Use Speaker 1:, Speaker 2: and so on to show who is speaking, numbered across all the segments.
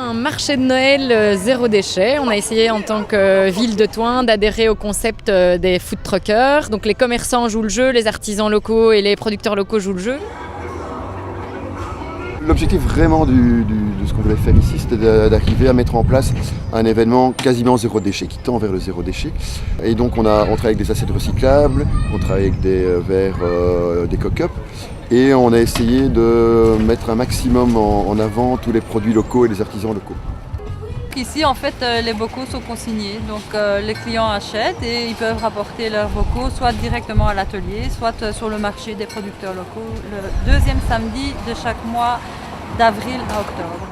Speaker 1: Un marché de Noël zéro déchet. On a essayé en tant que ville de Thoin d'adhérer au concept des food truckers. Donc les commerçants jouent le jeu, les artisans locaux et les producteurs locaux jouent le jeu.
Speaker 2: L'objectif vraiment de ce qu'on voulait faire ici, c'était d'arriver à mettre en place un événement quasiment zéro déchet, qui tend vers le zéro déchet. Et donc on travaille avec des assiettes recyclables, on travaille avec des verres, des cock-up, et on a essayé de mettre un maximum en avant tous les produits locaux et les artisans locaux.
Speaker 3: Ici, en fait, les bocaux sont consignés, donc les clients achètent et ils peuvent rapporter leurs bocaux soit directement à l'atelier, soit sur le marché des producteurs locaux, le deuxième samedi de chaque mois d'avril à octobre.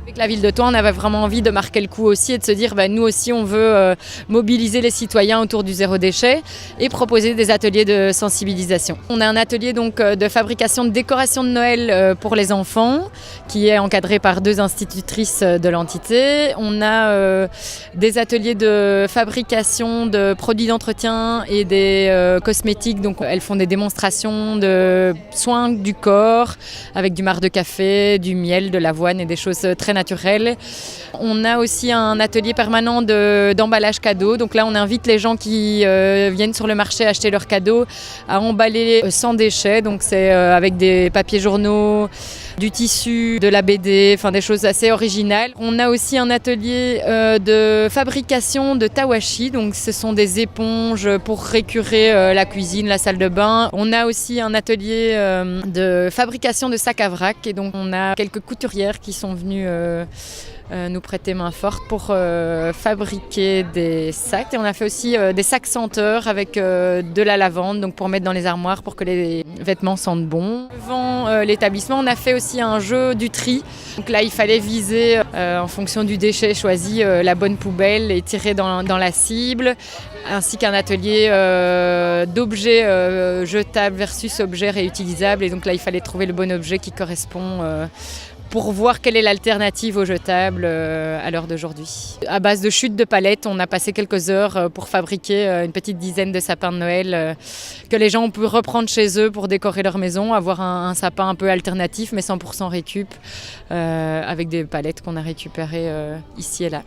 Speaker 1: Avec la ville de Thoin, on avait vraiment envie de marquer le coup aussi et de se dire nous aussi on veut mobiliser les citoyens autour du zéro déchet et proposer des ateliers de sensibilisation. On a un atelier donc de fabrication de décoration de Noël pour les enfants qui est encadré par 2 institutrices de l'entité. On a des ateliers de fabrication de produits d'entretien et des cosmétiques, donc elles font des démonstrations de soins du corps avec du marc de café, du miel, de l'avoine et des choses très naturelles. On a aussi un atelier permanent d'emballage cadeau. Donc là, on invite les gens qui viennent sur le marché acheter leurs cadeaux à emballer sans déchets. Donc c'est avec des papiers journaux, du tissu, de la BD, enfin des choses assez originales. On a aussi un atelier de fabrication de tawashi. Donc ce sont des éponges pour récurer la cuisine, la salle de bain. On a aussi un atelier de fabrication de sacs à vrac. Et donc on a quelques couturières qui sont venues nous prêter main forte pour fabriquer des sacs. Et on a fait aussi des sacs senteurs avec de la lavande, donc pour mettre dans les armoires pour que les vêtements sentent bon. Devant l'établissement, on a fait aussi un jeu du tri. Donc là, il fallait viser en fonction du déchet choisi la bonne poubelle et tirer dans la cible, ainsi qu'un atelier d'objets jetables versus objets réutilisables. Et donc là, il fallait trouver le bon objet qui correspond pour voir quelle est l'alternative aux jetables à l'heure d'aujourd'hui. À base de chutes de palettes, on a passé quelques heures pour fabriquer une petite dizaine de sapins de Noël que les gens ont pu reprendre chez eux pour décorer leur maison, avoir un sapin un peu alternatif mais 100% récup avec des palettes qu'on a récupérées ici et là.